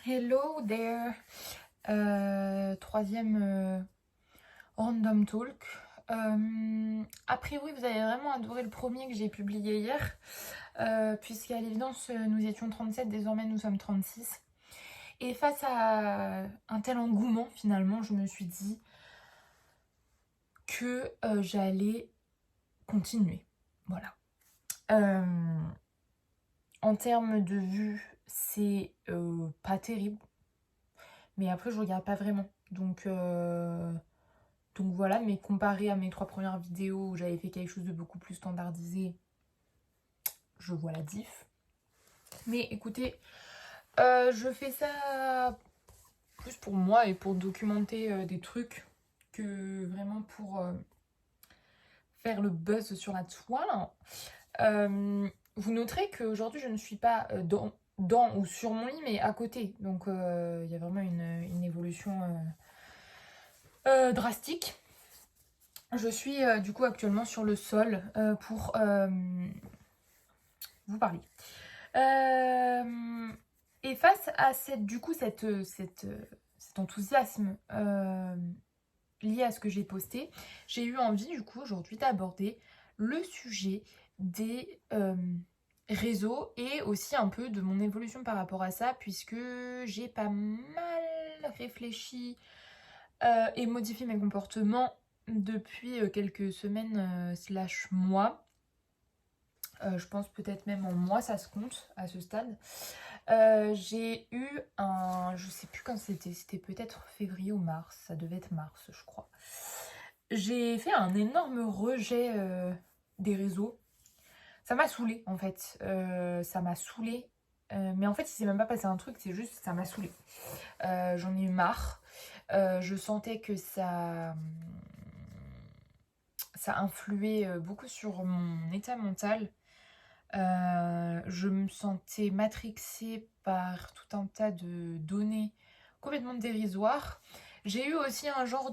Hello there. Troisième random talk. A priori, vous avez vraiment adoré le premier que j'ai publié hier, puisqu'à l'évidence, nous étions 37, désormais nous sommes 36. Et face à un tel engouement, finalement, je me suis dit que j'allais continuer. Voilà. En termes de vues, c'est pas terrible. Mais après, je regarde pas vraiment. Donc voilà, mais comparé à mes 3 premières vidéos où j'avais fait quelque chose de beaucoup plus standardisé, je vois la diff. Mais écoutez, je fais ça plus pour moi et pour documenter des trucs que vraiment pour faire le buzz sur la toile. Vous noterez qu'aujourd'hui, je ne suis pas dans ou sur mon lit, mais à côté. Donc il y a vraiment une évolution drastique. Je suis du coup actuellement sur le sol pour vous parler. Et face à cet enthousiasme lié à ce que j'ai posté, j'ai eu envie du coup aujourd'hui d'aborder le sujet des réseaux et aussi un peu de mon évolution par rapport à ça, puisque j'ai pas mal réfléchi et modifié mes comportements depuis quelques semaines slash mois. Je pense peut-être même en mois, ça se compte à ce stade. J'ai eu je sais plus quand c'était peut-être février ou mars, ça devait être mars je crois. J'ai fait un énorme rejet des réseaux. Ça m'a saoulée en fait, ça m'a saoulée. Mais en fait il s'est même pas passé un truc, c'est juste ça m'a saoulée. J'en ai eu marre. Je sentais que ça influait beaucoup sur mon état mental. Je me sentais matrixée par tout un tas de données complètement dérisoires. J'ai eu aussi un genre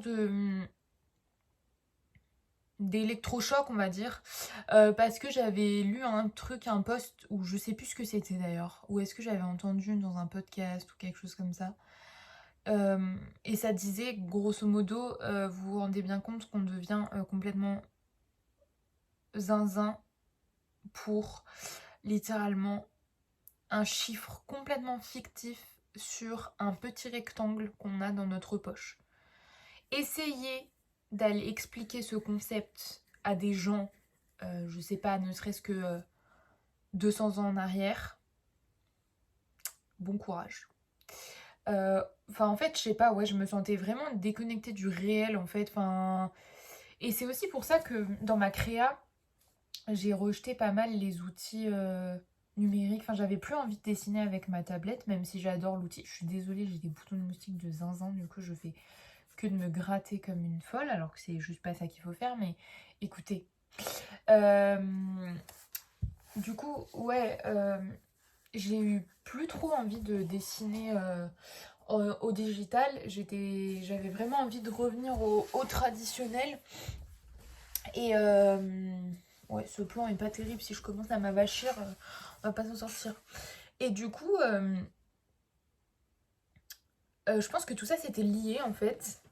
d'électrochoc, on va dire, parce que j'avais lu un post, où je sais plus ce que c'était d'ailleurs, ou est-ce que j'avais entendu dans un podcast ou quelque chose comme ça. Et ça disait, grosso modo, vous vous rendez bien compte qu'on devient complètement zinzin pour littéralement un chiffre complètement fictif sur un petit rectangle qu'on a dans notre poche. Essayez d'aller expliquer ce concept à des gens, je sais pas, ne serait-ce que 200 ans en arrière. Bon courage. En fait, je sais pas, ouais, je me sentais vraiment déconnectée du réel, en fait. Et c'est aussi pour ça que dans ma créa, j'ai rejeté pas mal les outils numériques. J'avais plus envie de dessiner avec ma tablette, même si j'adore l'outil. Je suis désolée, j'ai des boutons de moustique de zinzin, du coup je fais que de me gratter comme une folle, alors que c'est juste pas ça qu'il faut faire, mais écoutez. Euh, du coup, ouais, j'ai eu plus trop envie de dessiner au digital. J'avais vraiment envie de revenir au traditionnel. Et ouais, ce plan est pas terrible. Si je commence à m'avachir, on va pas s'en sortir. Et du coup, je pense que tout ça c'était lié en fait.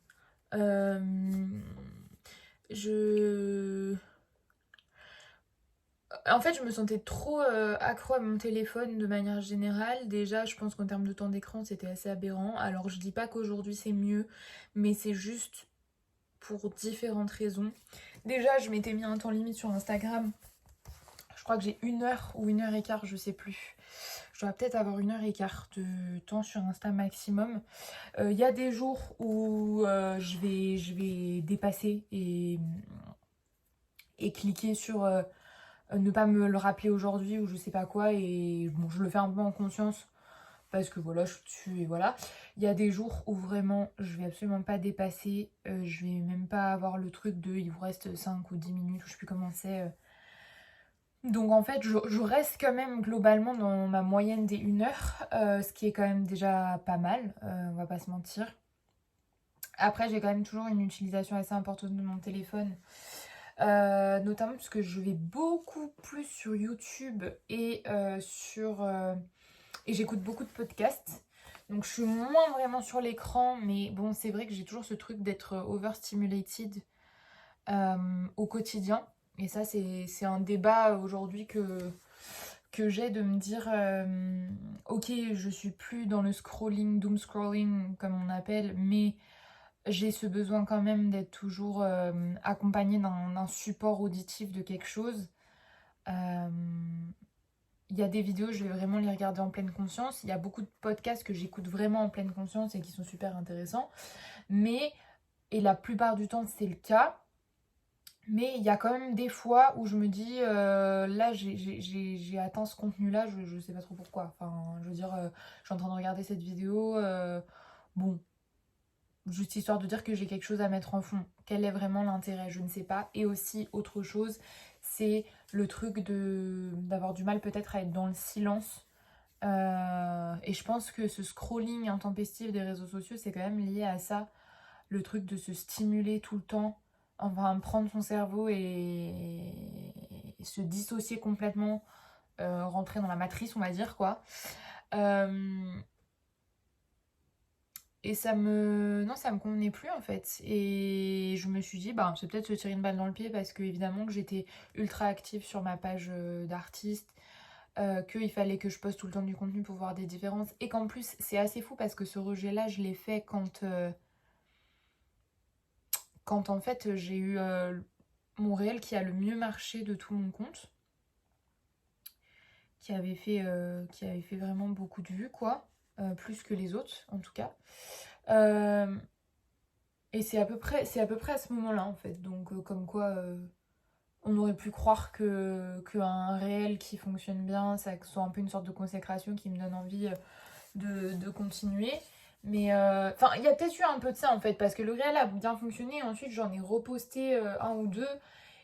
Euh, je. En fait, je me sentais trop accro à mon téléphone de manière générale. Déjà, je pense qu'en termes de temps d'écran, c'était assez aberrant. Alors, je dis pas qu'aujourd'hui c'est mieux, mais c'est juste pour différentes raisons. Déjà, je m'étais mis un temps limite sur Instagram. Je crois que j'ai 1 heure ou 1 heure et quart, je sais plus. Je dois peut-être avoir 1 heure et quart de temps sur Insta maximum. Il y a des jours où je vais dépasser et cliquer sur ne pas me le rappeler aujourd'hui ou je sais pas quoi. Et bon, je le fais un peu en conscience parce que voilà, je suis dessus et voilà. Il y a des jours où vraiment je vais absolument pas dépasser. Je vais même pas avoir le truc de il vous reste 5 ou 10 minutes ou je sais plus comment c'est. Donc en fait, je reste quand même globalement dans ma moyenne des 1 heure, ce qui est quand même déjà pas mal, on va pas se mentir. Après, j'ai quand même toujours une utilisation assez importante de mon téléphone, notamment parce que je vais beaucoup plus sur YouTube et j'écoute beaucoup de podcasts. Donc je suis moins vraiment sur l'écran, mais bon, c'est vrai que j'ai toujours ce truc d'être overstimulated au quotidien. Et ça, c'est un débat aujourd'hui que j'ai de me dire ok, je suis plus dans le scrolling, doom scrolling comme on appelle, mais j'ai ce besoin quand même d'être toujours accompagnée d'un support auditif de quelque chose. Euh, Il y a des vidéos, je vais vraiment les regarder en pleine conscience. Il y a beaucoup de podcasts que j'écoute vraiment en pleine conscience et qui sont super intéressants. Mais, et la plupart du temps c'est le cas, mais il y a quand même des fois où je me dis, là j'ai atteint ce contenu-là, je sais pas trop pourquoi. Enfin, je veux dire, je suis en train de regarder cette vidéo, bon, juste histoire de dire que j'ai quelque chose à mettre en fond. Quel est vraiment l'intérêt? Je ne sais pas. Et aussi, autre chose, c'est le truc d'avoir du mal peut-être à être dans le silence. Et je pense que ce scrolling intempestif des réseaux sociaux, c'est quand même lié à ça. Le truc de se stimuler tout le temps, enfin prendre son cerveau et se dissocier complètement, rentrer dans la matrice, on va dire quoi. Euh, et non, ça me convenait plus en fait. Et je me suis dit, bah, c'est peut-être se tirer une balle dans le pied parce que évidemment que j'étais ultra active sur ma page d'artiste, qu'il fallait que je poste tout le temps du contenu pour voir des différences. Et qu'en plus, c'est assez fou parce que ce rejet-là, je l'ai fait quand en fait j'ai eu mon réel qui a le mieux marché de tout mon compte, qui avait fait vraiment beaucoup de vues, quoi, plus que les autres en tout cas. Euh, et c'est à peu près à ce moment-là en fait. Donc comme quoi on aurait pu croire qu'un réel qui fonctionne bien, ça soit un peu une sorte de consécration qui me donne envie de continuer. Mais enfin, il y a peut-être eu un peu de ça en fait, parce que le réel a bien fonctionné. Ensuite, j'en ai reposté un ou deux.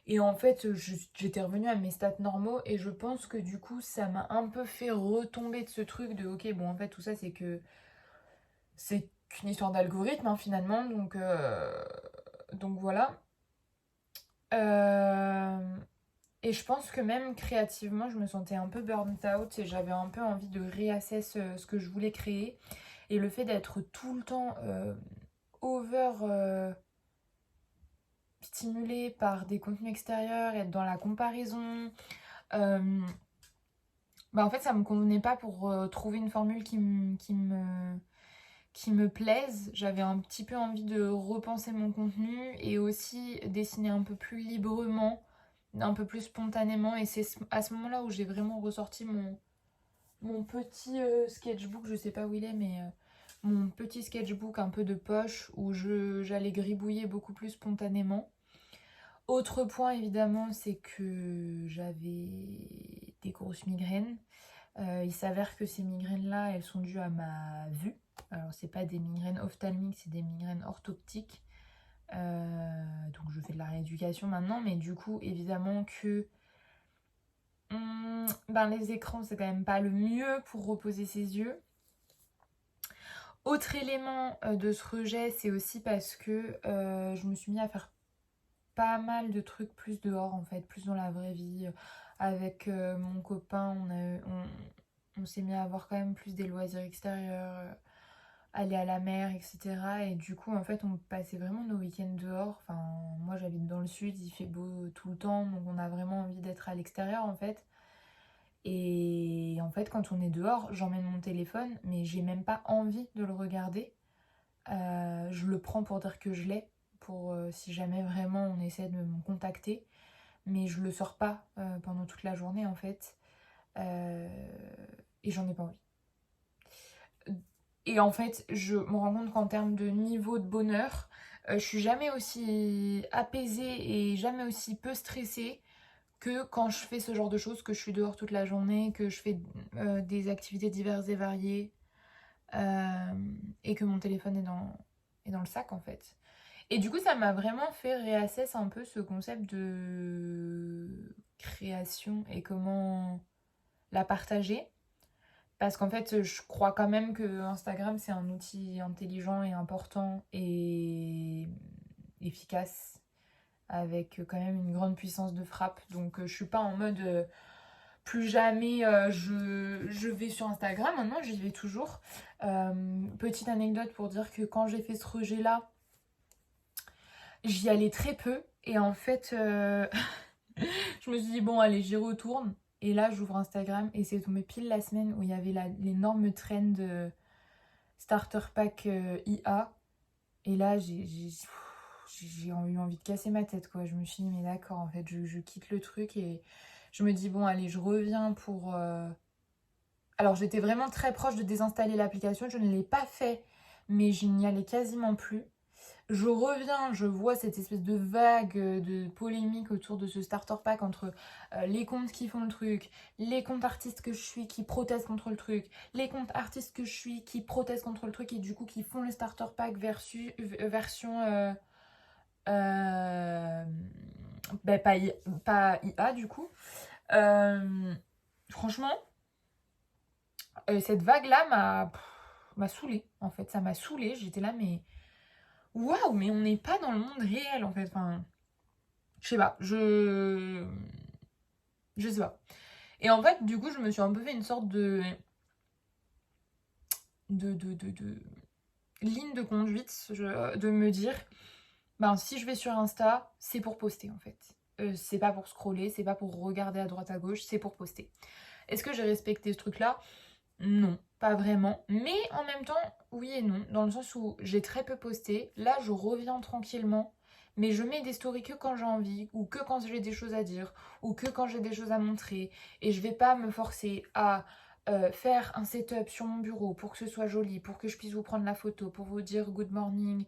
Et en fait, j'étais revenue à mes stats normaux. Et je pense que du coup, ça m'a un peu fait retomber de ce truc de ok, bon, en fait, tout ça, c'est qu'une histoire d'algorithme hein, finalement. Donc voilà. Euh, et je pense que même créativement, je me sentais un peu burnt out et j'avais un peu envie de réassess ce que je voulais créer. Et le fait d'être tout le temps over stimulé par des contenus extérieurs, être dans la comparaison, euh, bah en fait ça me convenait pas pour trouver une formule qui me plaise. J'avais un petit peu envie de repenser mon contenu et aussi dessiner un peu plus librement, un peu plus spontanément. Et c'est à ce moment-là où j'ai vraiment ressorti mon petit sketchbook, je sais pas où il est, mais mon petit sketchbook un peu de poche où j'allais gribouiller beaucoup plus spontanément. Autre point évidemment, c'est que j'avais des grosses migraines. Il s'avère que ces migraines-là, elles sont dues à ma vue. Alors c'est pas des migraines ophtalmiques, c'est des migraines orthoptiques. Donc je fais de la rééducation maintenant, mais du coup évidemment que ben, les écrans c'est quand même pas le mieux pour reposer ses yeux. Autre élément de ce rejet, c'est aussi parce que je me suis mis à faire pas mal de trucs plus dehors en fait, plus dans la vraie vie. Avec mon copain, on s'est mis à avoir quand même plus des loisirs extérieurs, aller à la mer, etc. Et du coup, en fait, on passait vraiment nos week-ends dehors. Enfin, moi j'habite dans le sud, il fait beau tout le temps, donc on a vraiment envie d'être à l'extérieur en fait. Et en fait, quand on est dehors, j'emmène mon téléphone, mais j'ai même pas envie de le regarder. Je le prends pour dire que je l'ai, pour si jamais vraiment on essaie de me contacter, mais je le sors pas pendant toute la journée en fait. Euh, et j'en ai pas envie. Et en fait, je me rends compte qu'en termes de niveau de bonheur, je suis jamais aussi apaisée et jamais aussi peu stressée que quand je fais ce genre de choses, que je suis dehors toute la journée, que je fais des activités diverses et variées, et que mon téléphone est dans le sac en fait. Et du coup, ça m'a vraiment fait réassess un peu ce concept de création et comment la partager. Parce qu'en fait, je crois quand même que Instagram, c'est un outil intelligent et important et efficace, avec quand même une grande puissance de frappe. Donc je suis pas en mode Plus jamais je vais sur Instagram, maintenant j'y vais toujours. Petite anecdote pour dire que quand j'ai fait ce rejet-là, j'y allais très peu. Et en fait, je me suis dit, bon, allez, j'y retourne. Et là, j'ouvre Instagram et c'est tombé pile la semaine où il y avait l'énorme trend starter pack IA. Et là, j'ai eu envie de casser ma tête, quoi. Je me suis dit, mais d'accord, en fait, je quitte le truc et je me dis, bon, allez, je reviens pour... Alors, j'étais vraiment très proche de désinstaller l'application. Je ne l'ai pas fait, mais je n'y allais quasiment plus. Je reviens, je vois cette espèce de vague de polémique autour de ce starter pack entre les comptes qui font le truc, les comptes artistes que je suis qui protestent contre le truc, les comptes artistes que je suis qui protestent contre le truc et du coup qui font le starter pack version pas IA du coup. Franchement, cette vague-là m'a saoulée en fait, ça m'a saoulée, j'étais là mais waouh, mais on n'est pas dans le monde réel en fait. Enfin, je sais pas, je sais pas. Et en fait, du coup, je me suis un peu fait une sorte de ligne de conduite, de me dire, ben si je vais sur Insta, c'est pour poster en fait. C'est pas pour scroller, c'est pas pour regarder à droite à gauche, c'est pour poster. Est-ce que j'ai respecté ce truc-là? Non, pas vraiment. Mais en même temps, oui et non. Dans le sens où j'ai très peu posté. Là, je reviens tranquillement. Mais je mets des stories que quand j'ai envie, ou que quand j'ai des choses à dire, ou que quand j'ai des choses à montrer. Et je vais pas me forcer à faire un setup sur mon bureau pour que ce soit joli, pour que je puisse vous prendre la photo, pour vous dire good morning,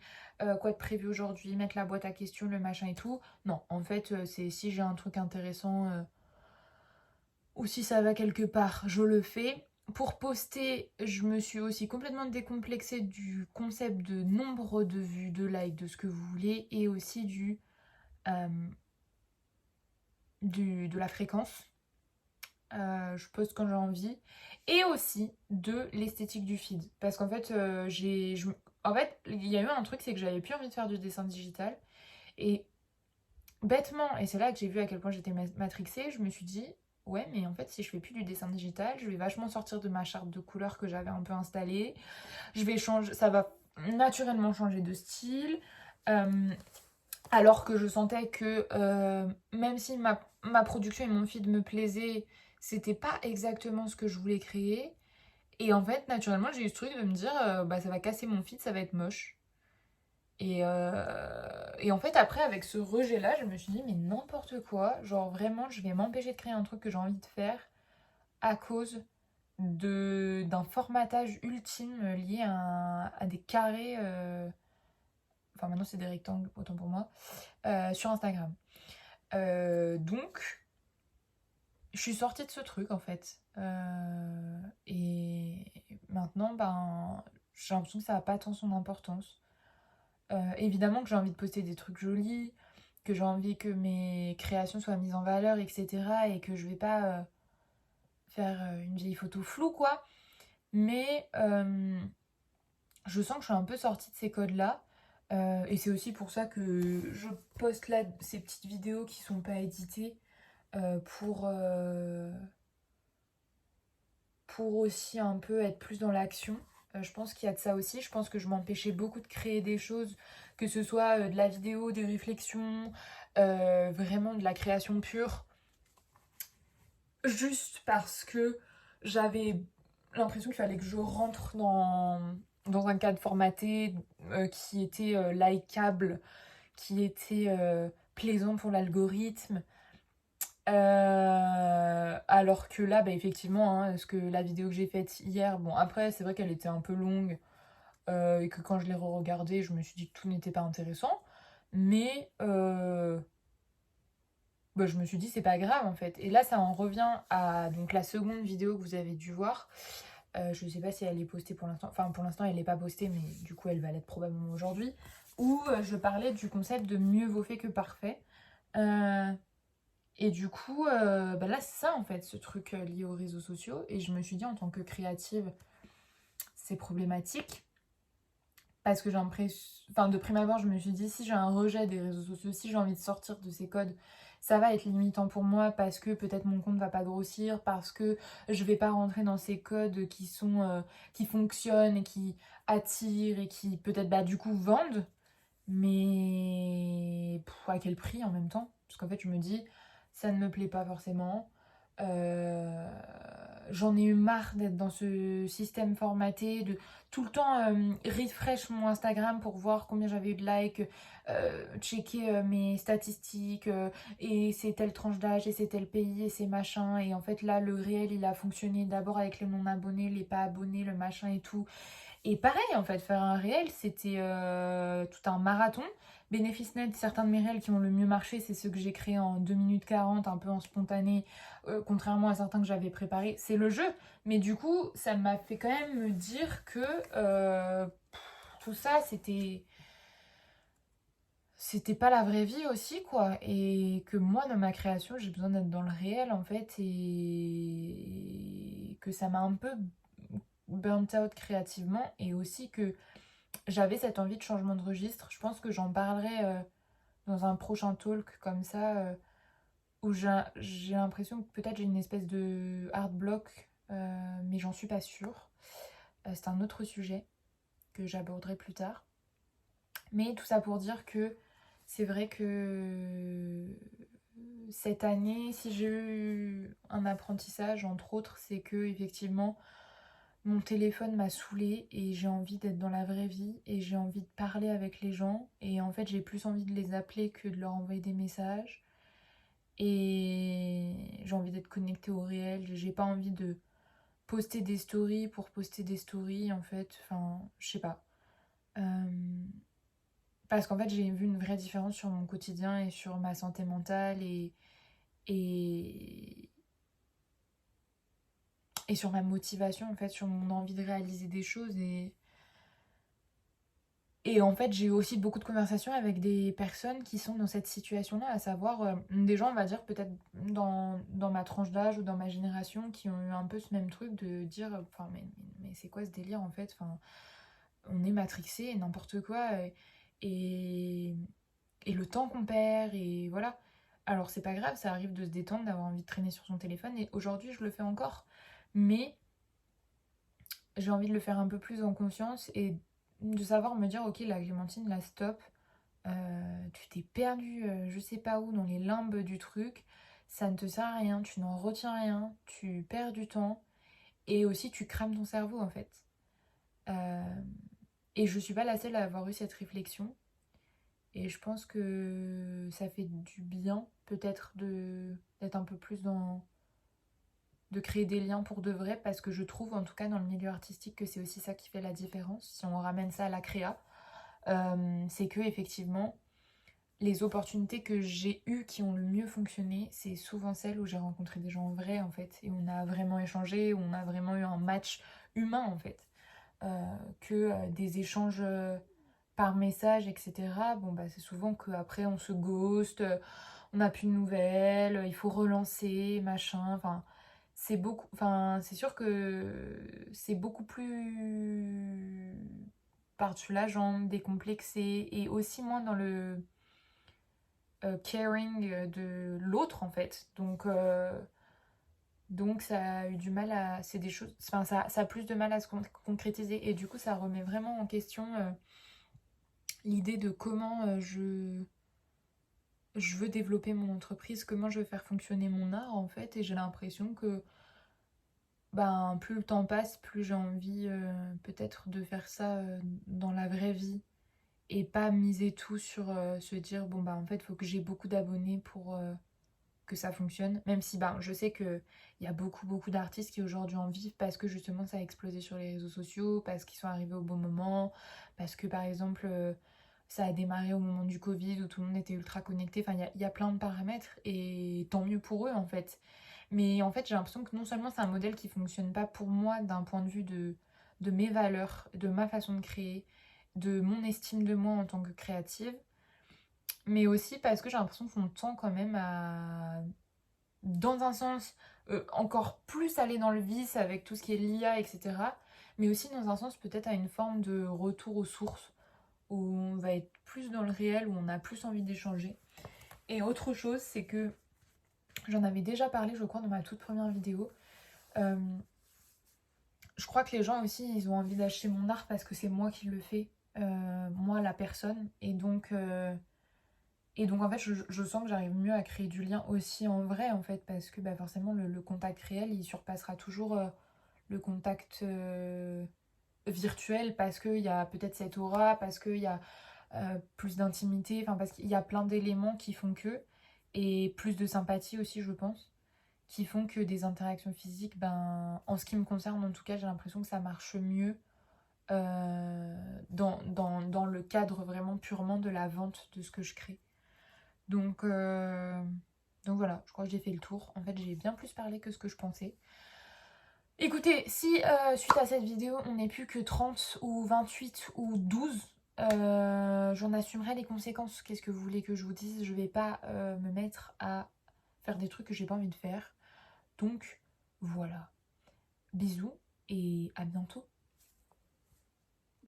quoi de prévu aujourd'hui, mettre la boîte à questions, le machin et tout. Non, en fait, c'est si j'ai un truc intéressant ou si ça va quelque part, je le fais. Pour poster, je me suis aussi complètement décomplexée du concept de nombre de vues, de likes, de ce que vous voulez, et aussi euh, de la fréquence. Je poste quand j'ai envie. Et aussi de l'esthétique du feed. Parce qu'en fait, en fait, il y a eu un truc, c'est que j'avais plus envie de faire du dessin digital. Et bêtement, et c'est là que j'ai vu à quel point j'étais matrixée, je me suis dit, ouais, mais en fait, si je fais plus du dessin digital, je vais vachement sortir de ma charte de couleurs que j'avais un peu installée. Je vais changer, ça va naturellement changer de style. Euh, alors que je sentais que même si ma production et mon feed me plaisaient, c'était pas exactement ce que je voulais créer. Et en fait, naturellement, j'ai eu ce truc de me dire, bah ça va casser mon feed, ça va être moche. Et en fait, après, avec ce rejet-là, je me suis dit, mais n'importe quoi, genre vraiment, je vais m'empêcher de créer un truc que j'ai envie de faire à cause d'un formatage ultime lié à des carrés, enfin maintenant c'est des rectangles, autant pour moi, sur Instagram. Donc, je suis sortie de ce truc en fait. Et maintenant, ben, j'ai l'impression que ça n'a pas tant son importance. Évidemment que j'ai envie de poster des trucs jolis, que j'ai envie que mes créations soient mises en valeur, etc. Et que je vais pas faire une vieille photo floue, quoi. Mais je sens que je suis un peu sortie de ces codes-là. Et c'est aussi pour ça que je poste là ces petites vidéos qui sont pas éditées pour aussi un peu être plus dans l'action. Je pense qu'il y a de ça aussi. Je pense que je m'empêchais beaucoup de créer des choses, que ce soit de la vidéo, des réflexions, vraiment de la création pure. Juste parce que j'avais l'impression qu'il fallait que je rentre dans un cadre formaté qui était likeable, qui était plaisant pour l'algorithme. Alors que là, bah, effectivement, hein, la vidéo que j'ai faite hier, bon après c'est vrai qu'elle était un peu longue et que quand je l'ai re-regardée, je me suis dit que tout n'était pas intéressant. Mais bah, je me suis dit c'est pas grave en fait. Et là ça en revient à donc, la seconde vidéo que vous avez dû voir. Je sais pas si elle est postée pour l'instant. Enfin pour l'instant elle n'est pas postée mais du coup elle va l'être probablement aujourd'hui. Où je parlais du concept de mieux vaut fait que parfait. Et du coup, bah là, c'est ça en fait, ce truc lié aux réseaux sociaux. Et je me suis dit, en tant que créative, c'est problématique. Parce que j'ai l'impression, enfin de prime abord, je me suis dit si j'ai un rejet des réseaux sociaux, si j'ai envie de sortir de ces codes, ça va être limitant pour moi parce que peut-être mon compte va pas grossir, parce que je vais pas rentrer dans ces codes qui sont qui fonctionnent et qui attirent et qui peut-être bah du coup vendent, mais à quel prix en même temps? Parce qu'en fait je me dis ça ne me plaît pas forcément. Euh, J'en ai eu marre d'être dans ce système formaté, de tout le temps refresh mon Instagram pour voir combien j'avais eu de likes, checker mes statistiques, et c'est telle tranche d'âge, et c'est tel pays, et c'est machin. Et en fait, là, le réel, il a fonctionné d'abord avec les non-abonnés, les pas abonnés, le machin et tout. Et pareil, en fait, faire un réel, c'était tout un marathon. Bénéfice net, certains de mes réels qui ont le mieux marché, c'est ceux que j'ai créés en 2 minutes 40, un peu en spontané, contrairement à certains que j'avais préparés. C'est le jeu. Mais du coup, ça m'a fait quand même me dire que tout ça, c'était pas la vraie vie aussi, quoi. Et que moi, dans ma création, j'ai besoin d'être dans le réel, en fait. Et que ça m'a un peu burnt out créativement. Et aussi que j'avais cette envie de changement de registre. Je pense que j'en parlerai dans un prochain talk comme ça, où j'ai l'impression que peut-être j'ai une espèce de hard block, mais j'en suis pas sûre. C'est un autre sujet que j'aborderai plus tard. Mais tout ça pour dire que c'est vrai que cette année, si j'ai eu un apprentissage, entre autres, c'est que effectivement, mon téléphone m'a saoulée et j'ai envie d'être dans la vraie vie et j'ai envie de parler avec les gens. Et en fait, j'ai plus envie de les appeler que de leur envoyer des messages. Et j'ai envie d'être connectée au réel. J'ai pas envie de poster des stories pour poster des stories, en fait. Enfin, je sais pas. Euh, Parce qu'en fait, j'ai vu une vraie différence sur mon quotidien et sur ma santé mentale et, et sur ma motivation, en fait, sur mon envie de réaliser des choses. Et en fait, j'ai eu aussi beaucoup de conversations avec des personnes qui sont dans cette situation-là, à savoir des gens, on va dire, peut-être dans ma tranche d'âge ou dans ma génération, qui ont eu un peu ce même truc de dire, enfin, mais c'est quoi ce délire, en fait? Enfin, on est matrixé et n'importe quoi. Et, et le temps qu'on perd, et voilà. Alors, c'est pas grave, ça arrive de se détendre, d'avoir envie de traîner sur son téléphone, et aujourd'hui, je le fais encore. Mais j'ai envie de le faire un peu plus en conscience et de savoir me dire, ok, la Clémentine, là, stop, tu t'es perdu je sais pas où dans les limbes du truc, ça ne te sert à rien, tu n'en retiens rien, tu perds du temps et aussi tu crames ton cerveau en fait. Euh, et je suis pas la seule à avoir eu cette réflexion et je pense que ça fait du bien peut-être d'être un peu plus dans de créer des liens pour de vrai parce que je trouve en tout cas dans le milieu artistique que c'est aussi ça qui fait la différence si on ramène ça à la créa. C'est que effectivement les opportunités que j'ai eues qui ont le mieux fonctionné, c'est souvent celles où j'ai rencontré des gens vrais en fait, et on a vraiment échangé, où on a vraiment eu un match humain en fait, que des échanges par message, etc. Bon bah c'est souvent qu'après on se ghost, on n'a plus de nouvelles, il faut relancer, machin, enfin c'est beaucoup, enfin c'est sûr que c'est beaucoup plus par-dessus la jambe, décomplexé, et aussi moins dans le caring de l'autre en fait. Donc ça a eu du mal à. C'est des choses. Enfin, ça a plus de mal à se concrétiser. Et du coup, ça remet vraiment en question l'idée de comment je veux développer mon entreprise, comment je veux faire fonctionner mon art en fait. Et j'ai l'impression que ben, plus le temps passe, plus j'ai envie peut-être de faire ça dans la vraie vie et pas miser tout sur se dire bon bah en fait il faut que j'ai beaucoup d'abonnés pour que ça fonctionne, même si ben je sais que il y a beaucoup d'artistes qui aujourd'hui en vivent parce que justement ça a explosé sur les réseaux sociaux, parce qu'ils sont arrivés au bon moment, parce que par exemple ça a démarré au moment du Covid où tout le monde était ultra connecté, enfin il y a plein de paramètres et tant mieux pour eux en fait. Mais en fait j'ai l'impression que non seulement c'est un modèle qui fonctionne pas pour moi d'un point de vue de mes valeurs, de ma façon de créer, de mon estime de moi en tant que créative, mais aussi parce que j'ai l'impression qu'on tend quand même à, dans un sens, encore plus aller dans le vice avec tout ce qui est l'IA, etc. Mais aussi dans un sens peut-être à une forme de retour aux sources. où on va être plus dans le réel, où on a plus envie d'échanger. Et autre chose, c'est que j'en avais déjà parlé, je crois, dans ma toute première vidéo. Je crois que les gens aussi, ils ont envie d'acheter mon art parce que c'est moi qui le fais, moi la personne. Et donc en fait, je sens que j'arrive mieux à créer du lien aussi en vrai, en fait, parce que bah, forcément, le contact réel, il surpassera toujours le contact virtuel, parce qu'il y a peut-être cette aura, parce qu'il y a plus d'intimité, enfin parce qu'il y a plein d'éléments qui font que, et plus de sympathie aussi, je pense, qui font que des interactions physiques, ben, en ce qui me concerne en tout cas, j'ai l'impression que ça marche mieux dans le cadre vraiment purement de la vente de ce que je crée. Donc voilà, je crois que j'ai fait le tour. En fait, j'ai bien plus parlé que ce que je pensais. Écoutez, si suite à cette vidéo, on n'est plus que 30 ou 28 ou 12, j'en assumerai les conséquences. Qu'est-ce que vous voulez que je vous dise? Je vais pas me mettre à faire des trucs que j'ai pas envie de faire. Donc voilà. Bisous et à bientôt.